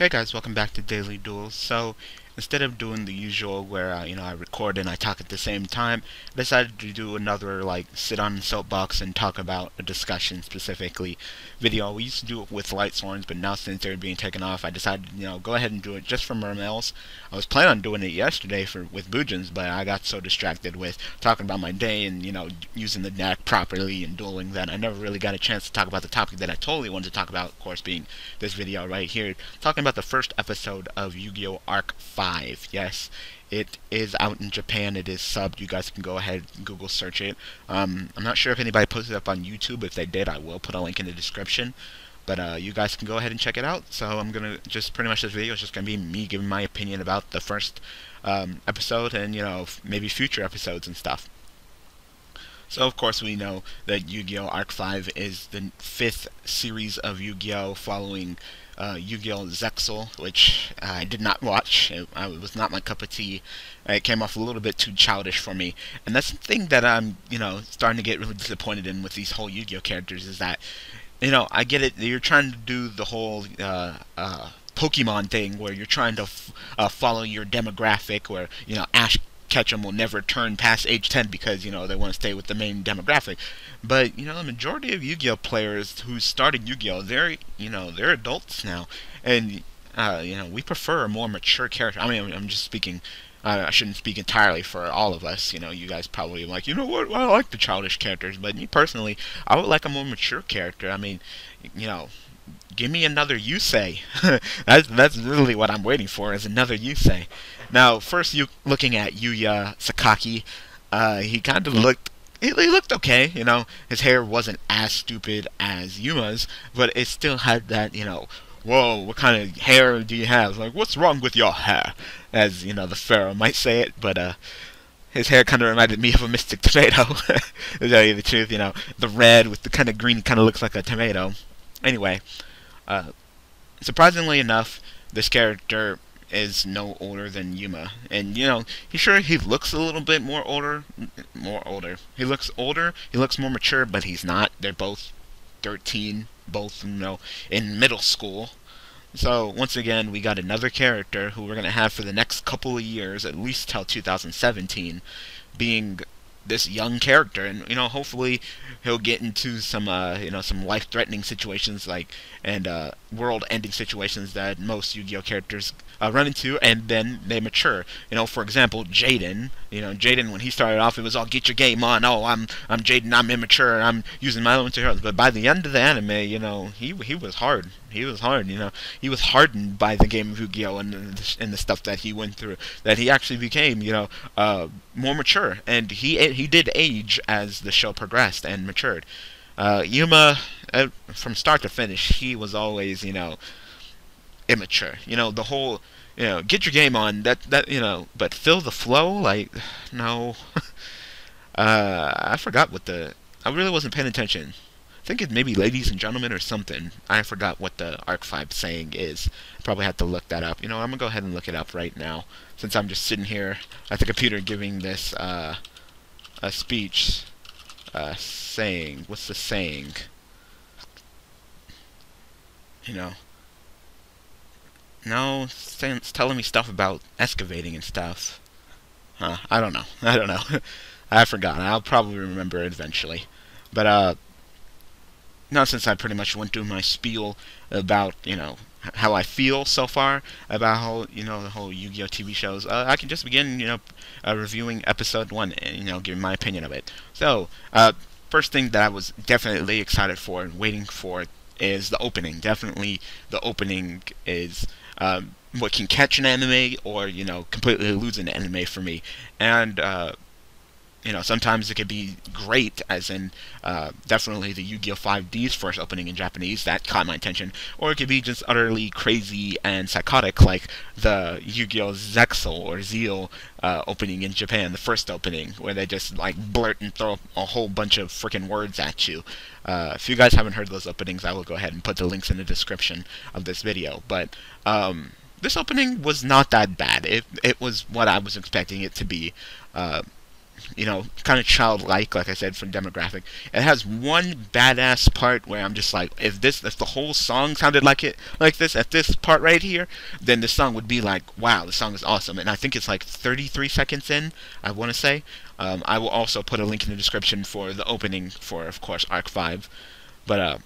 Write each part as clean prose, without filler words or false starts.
Hey guys, welcome back to Daily Duels. So, instead of doing the usual where I record and I talk at the same time, I decided to do another sit on the soapbox and talk about a discussion specifically video. We used to do it with light swords, but now since they're being taken off, I decided go ahead and do it just for Mermails. I was planning on doing it yesterday with Boojins, but I got so distracted with talking about my day and using the deck properly and dueling that I never really got a chance to talk about the topic that I totally wanted to talk about, of course, being this video right here, talking about the first episode of Yu-Gi-Oh! Arc 5. Yes, it is out in Japan. It is subbed. You guys can go ahead and Google search it. I'm not sure if anybody posted it up on YouTube. If they did, I will put a link in the description. But you guys can go ahead and check it out. So I'm going to just pretty much this video is just going to be me giving my opinion about the first episode and, maybe future episodes and stuff. So, of course, we know that Yu-Gi-Oh! Arc 5 is the 5th series of Yu-Gi-Oh! Following Yu-Gi-Oh! Zexal, which I did not watch. It was not my cup of tea. It came off a little bit too childish for me. And that's the thing that I'm, starting to get really disappointed in with these whole Yu-Gi-Oh! Characters is that, I get it. You're trying to do the whole Pokemon thing where you're trying to follow your demographic where, Ash Ketchum will never turn past age 10 because, they want to stay with the main demographic. But, the majority of Yu-Gi-Oh! Players who started Yu-Gi-Oh! They're adults now. And, we prefer a more mature character. I mean, I'm just speaking, I shouldn't speak entirely for all of us. You guys probably like, what, I like the childish characters. But me personally, I would like a more mature character. I mean, give me another Yusei. that's really what I'm waiting for, is another Yusei. Now, first, looking at Yuya Sakaki, he kind of looked. He looked okay, His hair wasn't as stupid as Yuma's, but it still had that, whoa, what kind of hair do you have? Like, what's wrong with your hair? As, the Pharaoh might say it, but, his hair kind of reminded me of a Mystic Tomato. To tell you the truth, the red with the kind of green kind of looks like a tomato. Anyway, surprisingly enough, this character is no older than Yuma, and he looks a little bit more older. He looks older. He looks more mature, but he's not. They're both 13, both in middle school. So once again, we got another character who we're gonna have for the next couple of years, at least till 2017, being this young character, and hopefully he'll get into some some life-threatening situations and world-ending situations that most Yu-Gi-Oh characters run into, and then they mature. For example, Jaden. Jaden, when he started off, it was all get your game on. Oh, I'm Jaden. I'm immature. I'm using my own heroes. But by the end of the anime, he was hard. He was hard. He was hardened by the game of Yu-Gi-Oh and the stuff that he went through. That he actually became, more mature, and he did age as the show progressed and matured. Yuma, from start to finish, he was always, immature. The whole, get your game on. But fill the flow, no. I forgot I really wasn't paying attention. I think it's maybe ladies and gentlemen or something. I forgot what the Arc 5 saying is. Probably have to look that up. I'm gonna go ahead and look it up right now, since I'm just sitting here at the computer giving this a speech. Saying, what's the saying? No, it's telling me stuff about excavating and stuff. I don't know. I forgot. I'll probably remember it eventually. But now since I pretty much went through my spiel about, how I feel so far about how, the whole Yu-Gi-Oh! TV shows, I can just begin, reviewing episode 1 and, giving my opinion of it. So, first thing that I was definitely excited for and waiting for is the opening. Definitely the opening is what can catch an anime or, completely lose an anime for me. And, sometimes it could be great, as in definitely the Yu-Gi-Oh! 5D's first opening in Japanese, that caught my attention, or it could be just utterly crazy and psychotic, like the Yu-Gi-Oh! Zexal or Zeal opening in Japan, the first opening, where they just blurt and throw a whole bunch of freaking words at you. If you guys haven't heard those openings, I will go ahead and put the links in the description of this video. But this opening was not that bad. It was what I was expecting it to be. kind of childlike, like I said, for demographic. It has one badass part where I'm just like, if the whole song sounded like this at this part right here, then the song would be like, wow, the song is awesome. And I think it's like 33 seconds in, I want to say. I will also put a link in the description for the opening for, of course, Arc 5. But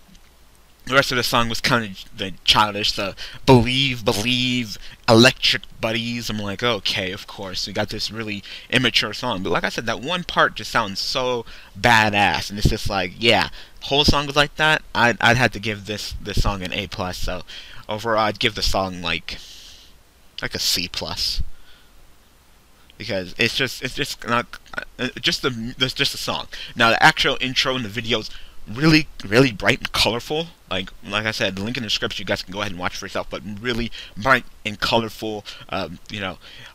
the rest of the song was kind of the childish, the believe, electric buddies. I'm like, okay, of course, we got this really immature song. But like I said, that one part just sounds so badass, and it's just like, yeah, whole song was like that. I'd have to give this song an A+. So overall, I'd give the song like a C+. Because it's just not just the song. Now the actual intro and the videos really bright and colorful. Like I said, the link in the description, you guys can go ahead and watch for yourself. But really bright and colorful.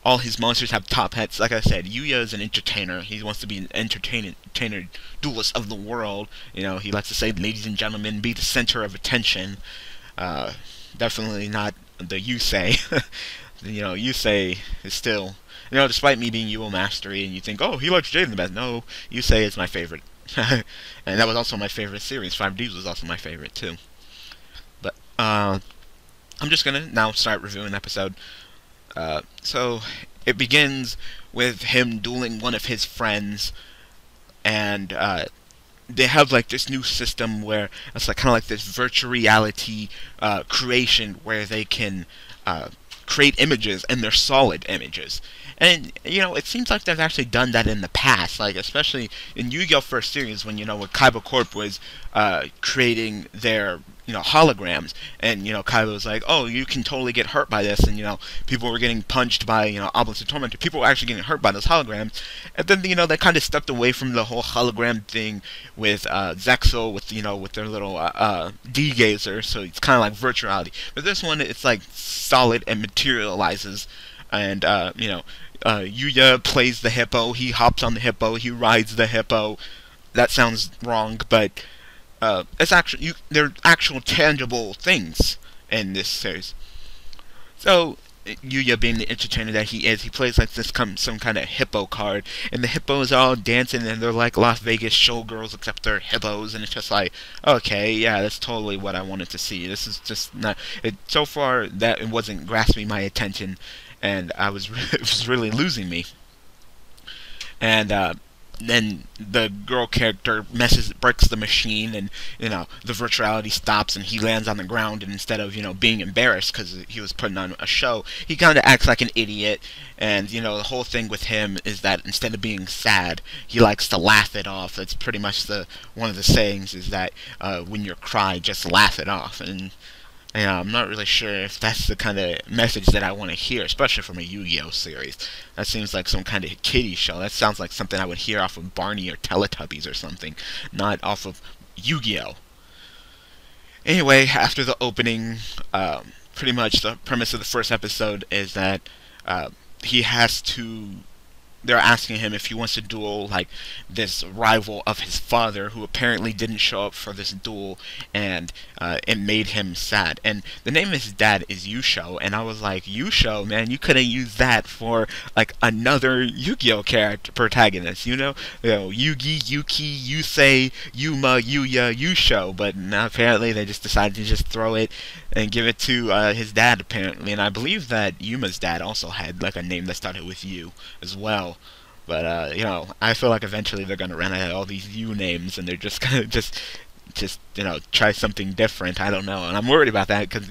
All his monsters have top hats. Like I said, Yugioh is an entertainer. He wants to be an entertainer duelist of the world. He likes to say, "Ladies and gentlemen, be the center of attention." Definitely not the Yusei. Yusei is still, despite me being Yubel Mastery, and you think, oh, he likes Jaden the best. No, Yusei is my favorite. And that was also my favorite series. 5Ds was also my favorite, too. But, I'm just gonna now start reviewing the episode. So, it begins with him dueling one of his friends, and, they have like this new system where it's like kind of like this virtual reality creation where they can create images, and they're solid images. And it seems like they've actually done that in the past, like especially in Yu-Gi-Oh! First Series, when when Kaiba Corp was creating their holograms, and Kaiba was like, oh, you can totally get hurt by this, and people were getting punched by Obelisk and Tormentor. People were actually getting hurt by those holograms, and then they kind of stepped away from the whole hologram thing with Zexal, with their little D-gazer, so it's kind of like virtual reality. But this one, it's like solid and materializes, and Yuya plays the hippo. He hops on the hippo. He rides the hippo. That sounds wrong, but it's actually they're actual tangible things in this series. So Yuya, being the entertainer that he is, he plays like this some kind of hippo card, and the hippos are all dancing, and they're like Las Vegas showgirls, except they're hippos, and it's just like, okay, yeah, that's totally what I wanted to see. This is just not. So far, that it wasn't grasping my attention, and it was really losing me. And then the girl character breaks the machine, and the virtuality stops, and he lands on the ground, and instead of being embarrassed because he was putting on a show, he kind of acts like an idiot. And the whole thing with him is that instead of being sad, he likes to laugh it off. That's pretty much one of the sayings, is that when you're crying, just laugh it off. And I'm not really sure if that's the kind of message that I want to hear, especially from a Yu-Gi-Oh! Series. That seems like some kind of kiddie show. That sounds like something I would hear off of Barney or Teletubbies or something, not off of Yu-Gi-Oh! Anyway, after the opening, pretty much the premise of the first episode is that he has to... They're asking him if he wants to duel like this rival of his father, who apparently didn't show up for this duel, and it made him sad. And the name of his dad is Yugioh, and I was like, Yugioh, man, you could have used that for like another Yu-Gi-Oh! Character protagonist, Yugi, Yuki, Yusei, Yuma, Yuya, Yugioh. But now apparently they just decided to just throw it and give it to his dad, apparently. And I believe that Yuma's dad also had like a name that started with U as well. But I feel like eventually they're gonna run out of all these U names, and they're just gonna just try something different. I don't know, and I'm worried about that because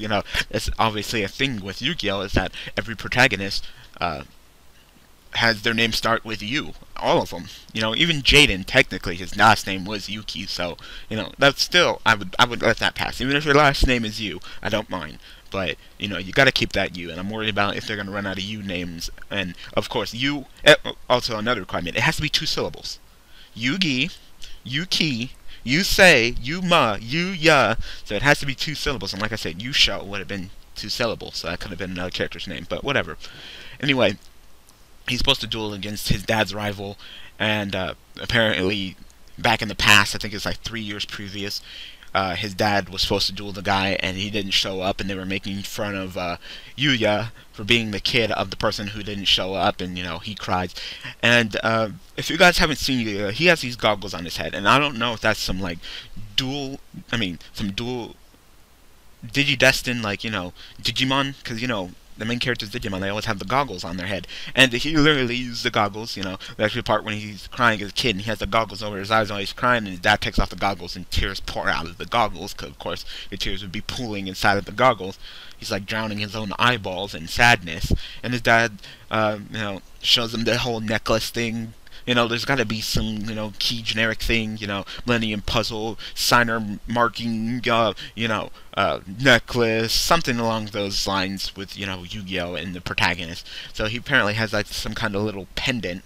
it's obviously a thing with Yu-Gi-Oh! Is that every protagonist has their name start with U. All of them. Even Jaden, technically his last name was Yuki, so that's still I would let that pass. Even if your last name is U, I don't mind. But you gotta keep that U, and I'm worried about if they're gonna run out of U names. And of course, U. Also, another requirement: it has to be 2 syllables. Yugi, Yuki, Yusei, Yuma, Yuya. So it has to be 2 syllables. And like I said, Yugioh would have been 2 syllables, so that could have been another character's name. But whatever. Anyway, he's supposed to duel against his dad's rival, and apparently, back in the past, I think it's like 3 years previous, his dad was supposed to duel the guy, and he didn't show up, and they were making fun of Yugioh for being the kid of the person who didn't show up, and he cried. And if you guys haven't seen Yugioh, he has these goggles on his head, and I don't know if that's some like some dual Digidestin, like, Digimon, because, the main character's Digimon, they always have the goggles on their head. And he literally used the goggles, the actual part when he's crying as a kid, and he has the goggles over his eyes while he's crying, and his dad takes off the goggles, and tears pour out of the goggles, because, of course, the tears would be pooling inside of the goggles. He's, like, drowning his own eyeballs in sadness. And his dad, shows him the whole necklace thing. There's got to be some, key generic thing, Millennium Puzzle, signer marking, necklace, something along those lines with, Yugioh and the protagonist. So he apparently has, like, some kind of little pendant.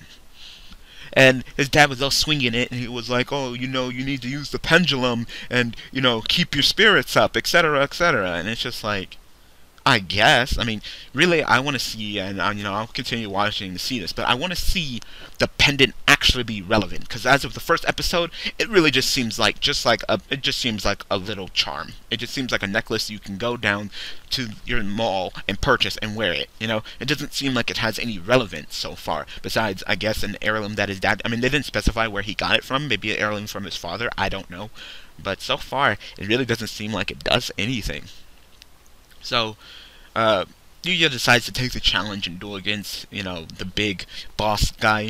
And his dad was all swinging it, and he was like, oh, you need to use the pendulum, and, keep your spirits up, etc., etc. And it's just like, I guess. I mean, really, I want to see, and I'll continue watching to see this, but I want to see the pendant actually be relevant. Because as of the first episode, it really just seems like a little charm. It just seems like a necklace you can go down to your mall and purchase and wear it. It doesn't seem like it has any relevance so far. Besides, I guess, an heirloom that his dad. I mean, they didn't specify where he got it from. Maybe an heirloom from his father. I don't know. But so far, it really doesn't seem like it does anything. So, Yugioh decides to take the challenge and duel against, the big boss guy.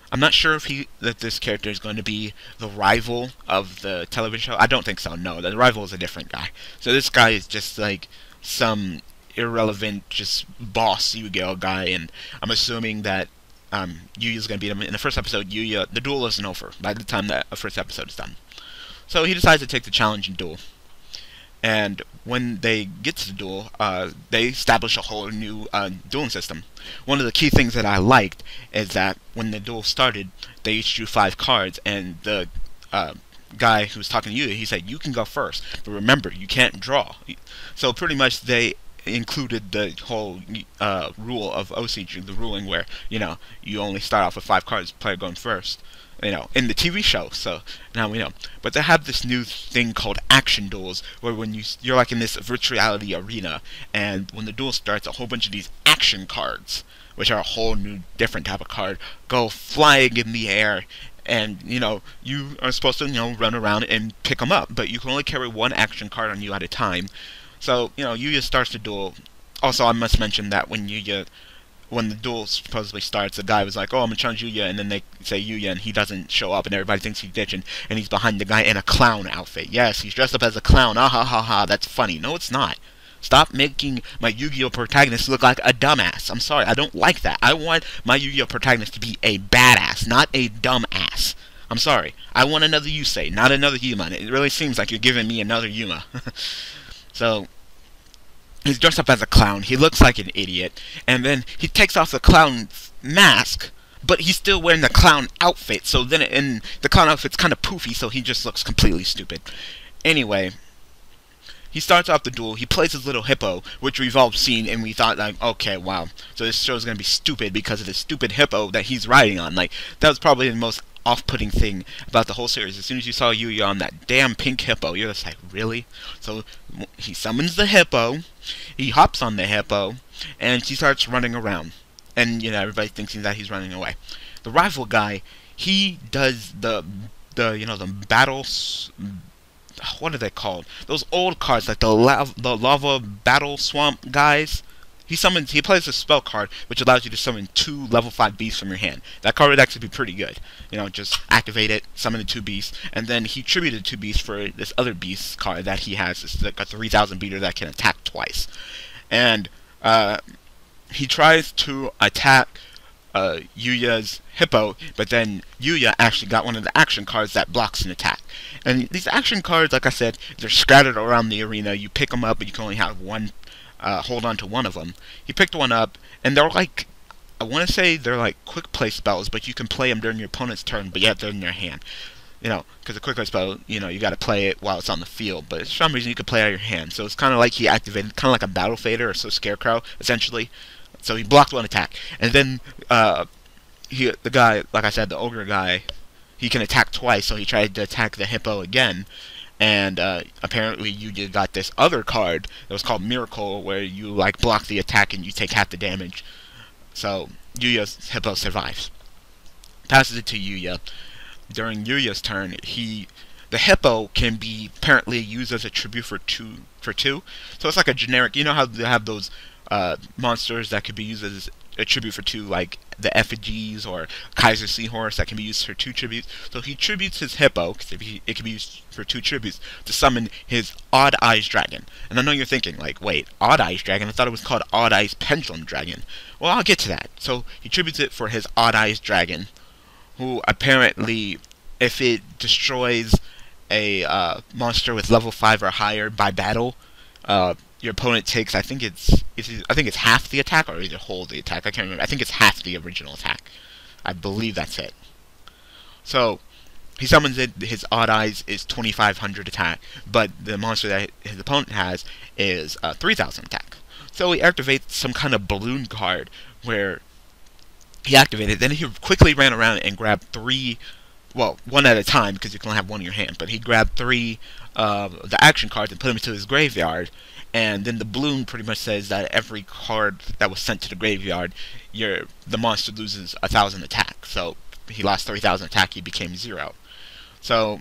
I'm not sure if that this character is going to be the rival of the television show. I don't think so, no. The rival is a different guy. So this guy is just, like, some irrelevant, just boss Yugioh guy, and I'm assuming that, Yugioh's going to beat him. In the first episode, the duel isn't over by the time that the first episode is done. So he decides to take the challenge and duel. And when they get to the duel, they establish a whole new dueling system. One of the key things that I liked is that when the duel started, they each drew 5 cards, and the guy who was talking to you, he said, you can go first, but remember, you can't draw. So pretty much they included the whole rule of OCG, the ruling where, you only start off with 5 cards, player going first. In the TV show, so now we know. But they have this new thing called action duels, where when you're like in this virtual reality arena, and when the duel starts, a whole bunch of these action cards, which are a whole new, different type of card, go flying in the air, and, you are supposed to, run around and pick them up, but you can only carry 1 action card on you at a time. So, Yugioh starts the duel. Also, I must mention that when the duel supposedly starts, the guy was like, oh, I'm gonna challenge Yugioh, and then they say Yugioh, and he doesn't show up, and everybody thinks he's ditching, and he's behind the guy in a clown outfit. Yes, he's dressed up as a clown. Ah ha ha ha, that's funny. No, it's not. Stop making my Yugioh protagonist look like a dumbass. I'm sorry, I don't like that. I want my Yugioh protagonist to be a badass, not a dumbass. I'm sorry. I want another Yusei, not another Yuma. It really seems like you're giving me another Yuma. So, he's dressed up as a clown. He looks like an idiot. And then he takes off the clown mask, but he's still wearing the clown outfit. So then the clown outfit's kind of poofy, so he just looks completely stupid. Anyway, he starts off the duel. He plays his little hippo, which we've all seen, and we thought, like, okay, wow. So this show's going to be stupid because of the stupid hippo that he's riding on. Like, that was probably the most off-putting thing about the whole series. As soon as you saw Yugioh on that damn pink hippo, you're just like, really? So he summons the hippo, he hops on the hippo, and he starts running around. And, everybody thinks that he's running away. The rival guy, he does the battles. What are they called? Those old cards, like the lava battle swamp guys. He plays a spell card, which allows you to summon 2 level 5 beasts from your hand. That card would actually be pretty good. Just activate it, summon the 2 beasts, and then he tributed 2 beasts for this other beast card that he has. It's like a 3000 beater that can attack twice. And he tries to attack Yugioh's hippo, but then Yugioh actually got one of the action cards that blocks an attack. And these action cards, like I said, they're scattered around the arena. You pick them up, but you can only have one. Hold on to one of them. He picked one up, and they're like, I want to say they're like quick play spells, but you can play them during your opponent's turn, but yet they're in your hand. Because a quick play spell, you got to play it while it's on the field, but for some reason you can play it out of your hand. So it's kind of like he activated, kind of like a battle fader or so scarecrow, essentially. So he blocked one attack, and then the guy, like I said, the ogre guy, he can attack twice. So he tried to attack the hippo again, And apparently Yugioh got this other card that was called Miracle, where you like block the attack and you take half the damage. So Yugioh's Hippo survives. Passes it to Yugioh. During Yugioh's turn, the Hippo can be apparently used as a tribute for two. So it's like a generic. You know how they have those monsters that could be used as a tribute for two, like the effigies or Kaiser Seahorse that can be used for two tributes. So he tributes his Hippo, because it can be used for two tributes, to summon his Odd Eyes Dragon. And I know you're thinking, like, wait, Odd Eyes Dragon? I thought it was called Odd Eyes Pendulum Dragon. Well, I'll get to that. So he tributes it for his Odd Eyes Dragon, who apparently, if it destroys a monster with level 5 or higher by battle, your opponent takes, I think it's half the attack, or either whole the attack. I can't remember. I think it's half the original attack. I believe that's it. So he summons it. His Odd Eyes is 2,500 attack, but the monster that his opponent has is 3,000 attack. So he activates some kind of balloon card where he activated. Then he quickly ran around and grabbed three. Well, one at a time, because you can only have one in your hand. But he grabbed three the action cards and put them into his graveyard. And then the balloon pretty much says that every card that was sent to the graveyard, the monster loses 1,000 attack. So he lost 3,000 attack, he became 0. So,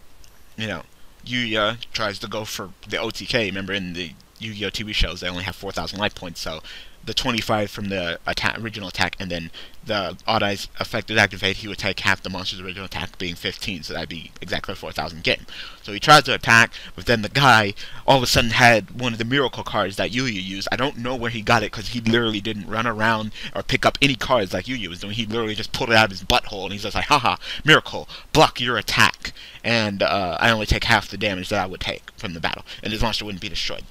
Yugioh tries to go for the OTK. Remember, in the Yu-Gi-Oh! TV shows, they only have 4,000 life points. So the 25 from the original attack, and then the Odd Eyes effect would activate, he would take half the monster's original attack, being 15, so that'd be exactly 4,000 game. So he tries to attack, but then the guy all of a sudden had one of the miracle cards that Yugioh used. I don't know where he got it, because he literally didn't run around or pick up any cards like Yugioh was doing. He literally just pulled it out of his butthole, and he's just like, haha, miracle, block your attack, and I only take half the damage that I would take from the battle, and his monster wouldn't be destroyed.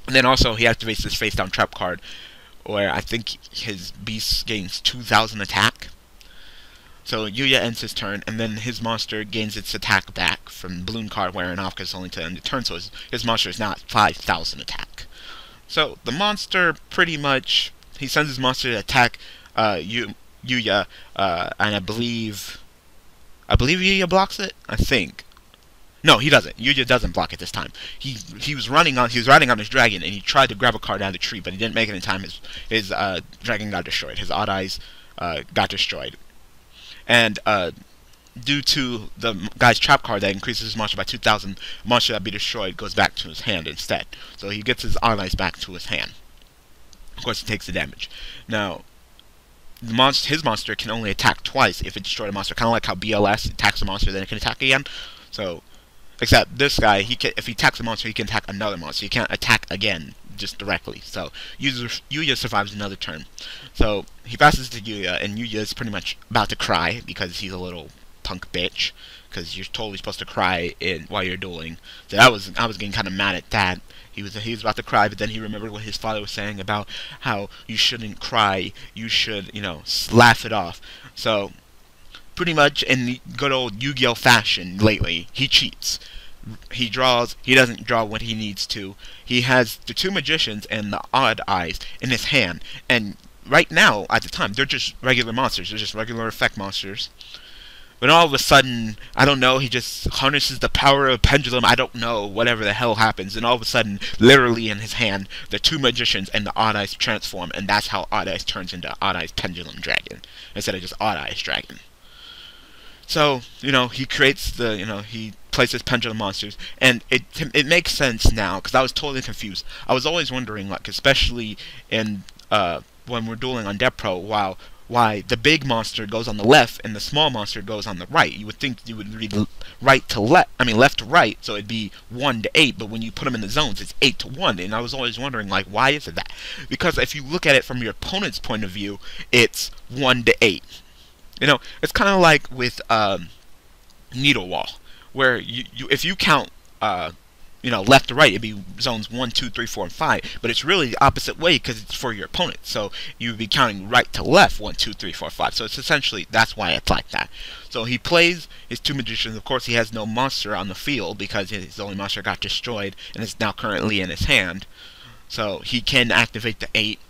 And then also he activates this face down trap card, where I think his beast gains 2,000 attack. So Yugioh ends his turn, and then his monster gains its attack back from the balloon card wearing off, because it's only to end the turn, so his monster is not 5,000 attack. So the monster pretty much, he sends his monster to attack Yugioh, and I believe Yugioh blocks it. I think. No, he doesn't. Yugioh doesn't block it this time. He was riding on his dragon, and he tried to grab a card out of the tree, but he didn't make it in time. His dragon got destroyed. His Odd Eyes got destroyed, and due to the guy's trap card that increases his monster by 2,000, monster that be destroyed goes back to his hand instead. So he gets his Odd Eyes back to his hand. Of course, he takes the damage. Now, his monster can only attack twice if it destroyed a monster, kind of like how BLS attacks a monster, then it can attack again. So, except this guy, if he attacks a monster, he can attack another monster. He can't attack again, just directly. So Yugioh survives another turn. So he passes to Yugioh, and Yugioh is pretty much about to cry because he's a little punk bitch. Because you're totally supposed to cry while you're dueling. So I was getting kind of mad at that. He was about to cry, but then he remembered what his father was saying about how you shouldn't cry. You should, laugh it off. So pretty much in the good old Yu-Gi-Oh fashion lately, he cheats. He doesn't draw what he needs to. He has the two magicians and the Odd Eyes in his hand, and right now, at the time, they're just regular monsters. They're just regular effect monsters. But all of a sudden, I don't know, he just harnesses the power of Pendulum, I don't know, whatever the hell happens, and all of a sudden, literally in his hand, the two magicians and the Odd Eyes transform, and that's how Odd Eyes turns into Odd Eyes Pendulum Dragon, instead of just Odd Eyes Dragon. So, he creates he places pendulum monsters, and it makes sense now, because I was totally confused. I was always wondering, like, especially in, when we're dueling on Death Pro, why the big monster goes on the left and the small monster goes on the right. You would think you would read left to right, so it'd be 1 to 8, but when you put them in the zones, it's 8 to 1, and I was always wondering, like, why is it that? Because if you look at it from your opponent's point of view, it's 1 to 8. It's kind of like with Needle Wall, where if you count left to right, it'd be zones 1, 2, 3, 4, and 5. But it's really the opposite way because it's for your opponent. So you'd be counting right to left, 1, 2, 3, 4, 5. So it's essentially, that's why it's like that. So he plays his two magicians. Of course, he has no monster on the field because his only monster got destroyed and is now currently in his hand. So he can activate the 8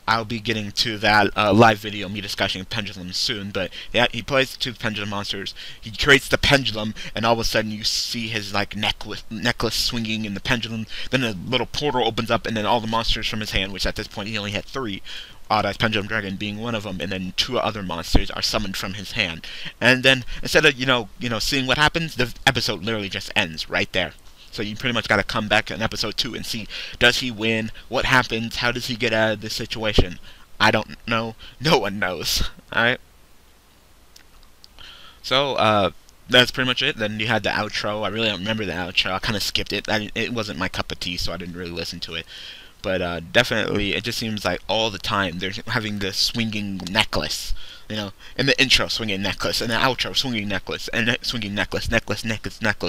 I'll be getting to that live video, me discussing Pendulum soon, but yeah, he plays the two Pendulum monsters, he creates the Pendulum, and all of a sudden you see his, like, necklace swinging in the Pendulum, then a little portal opens up, and then all the monsters from his hand, which at this point he only had 3, Odd-Eyes Pendulum Dragon being one of them, and then 2 other monsters are summoned from his hand. And then, instead of, seeing what happens, the episode literally just ends right there. So you pretty much got to come back in episode 2 and see, does he win? What happens? How does he get out of this situation? I don't know. No one knows. Alright? So, that's pretty much it. Then you had the outro. I really don't remember the outro. I kind of skipped it. It wasn't my cup of tea, so I didn't really listen to it. But definitely, it just seems like all the time they're having this swinging necklace. In the intro, swinging necklace, and the outro, swinging necklace, and swinging necklace, necklace,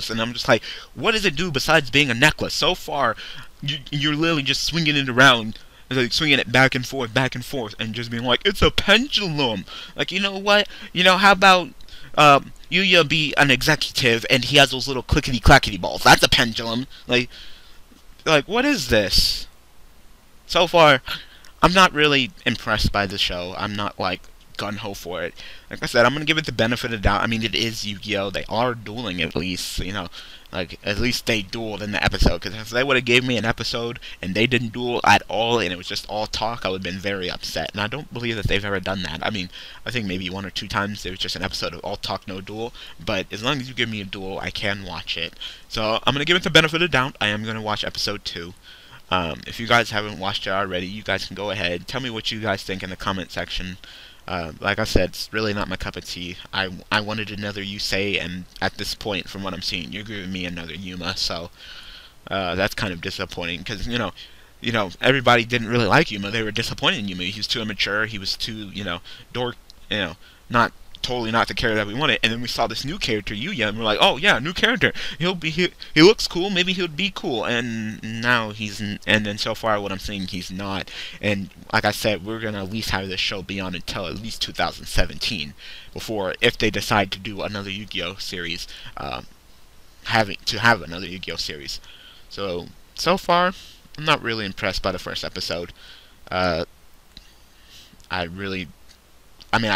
and I'm just like, what does it do besides being a necklace? So far, you're literally just swinging it around, like swinging it back and forth, and just being like, it's a pendulum. Like, you know what? How about Yugioh be an executive, and he has those little clickety-clackety balls? That's a pendulum. Like, what is this? So far, I'm not really impressed by the show. I'm not, like, gung-ho for it. Like I said, I'm gonna give it the benefit of the doubt. I mean, it is Yu-Gi-Oh! They are dueling at least, like, at least they dueled in the episode. Because if they would have gave me an episode and they didn't duel at all and it was just all talk, I would have been very upset. And I don't believe that they've ever done that. I mean, I think maybe 1 or 2 times there was just an episode of all talk, no duel. But as long as you give me a duel, I can watch it. So I'm gonna give it the benefit of the doubt. I am gonna watch episode 2. If you guys haven't watched it already, you guys can go ahead. Tell me what you guys think in the comment section. Like I said, it's really not my cup of tea. I wanted another Yusei, and at this point, from what I'm seeing, you're giving me another Yuma, so that's kind of disappointing, because, everybody didn't really like Yuma. They were disappointed in Yuma. He was too immature, he was too, totally not the character that we wanted. And then we saw this new character, Yugioh, and we're like, oh yeah, new character. He looks cool. Maybe he'll be cool. And now and then so far what I'm seeing, he's not. And like I said, we're gonna at least have this show be on until at least 2017 before, if they decide to do another Yu-Gi-Oh series, have another Yu-Gi-Oh series. So far, I'm not really impressed by the first episode. I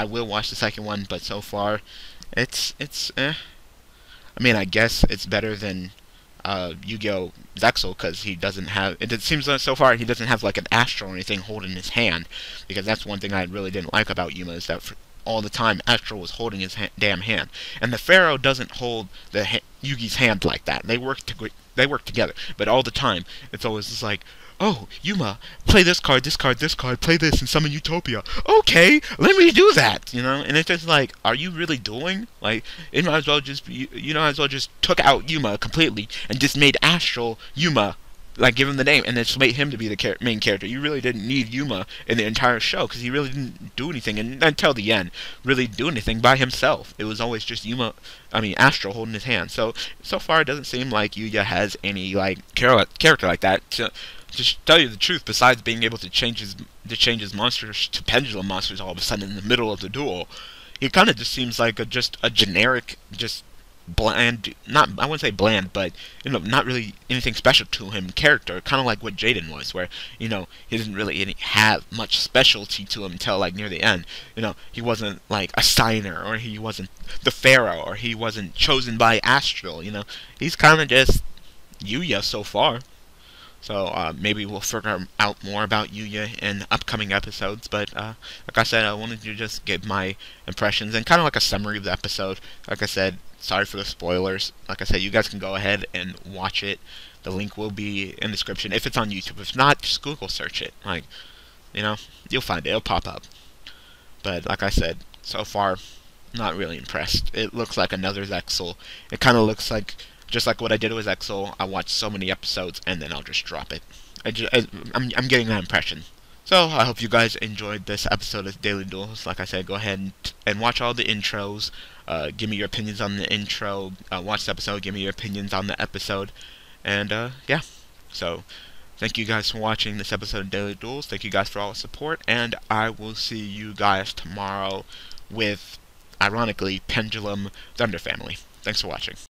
will watch the second one, but so far, it's eh. I mean, I guess it's better than Yu-Gi-Oh! Zexal, because he doesn't have. It seems like so far he doesn't have like an Astro or anything holding his hand, because that's one thing I really didn't like about Yuma, is that all the time Astro was holding his damn hand, and the Pharaoh doesn't hold Yugi's hand like that. They work together, but all the time it's always just like, oh, Yuma, play this card, play this, and summon Utopia. Okay, let me do that, And it's just like, are you really dueling? Like, it might as well just took out Yuma completely and just made Astral Yuma, like, give him the name, and then just made him to be the main character. You really didn't need Yuma in the entire show, because he really didn't do anything, and until the end, really do anything by himself. It was always just Astral holding his hand. So far, it doesn't seem like Yugioh has any, like, character like that. To tell you the truth, besides being able to change his monsters to Pendulum monsters all of a sudden in the middle of the duel, he kind of just seems like just a generic, just bland, I wouldn't say bland, but, not really anything special to him character, kind of like what Jaden was, where, he didn't really have much specialty to him until, like, near the end. He wasn't, like, a Steiner, or he wasn't the Pharaoh, or he wasn't chosen by Astral, He's kind of just Yugioh so far. So maybe we'll figure out more about Yugioh in upcoming episodes. But like I said, I wanted to just give my impressions and kind of like a summary of the episode. Like I said, sorry for the spoilers. Like I said, you guys can go ahead and watch it. The link will be in the description if it's on YouTube. If not, just Google search it. Like, you'll find it. It'll pop up. But like I said, so far, not really impressed. It looks like another Zexal. It kind of looks like, just like what I did with Exo, I watch so many episodes and then I'll just drop it. I'm getting that impression. So I hope you guys enjoyed this episode of Daily Duels. Like I said, go ahead and watch all the intros. Give me your opinions on the intro. Watch the episode. Give me your opinions on the episode. And yeah. So thank you guys for watching this episode of Daily Duels. Thank you guys for all the support. And I will see you guys tomorrow with, ironically, Pendulum Thunder Family. Thanks for watching.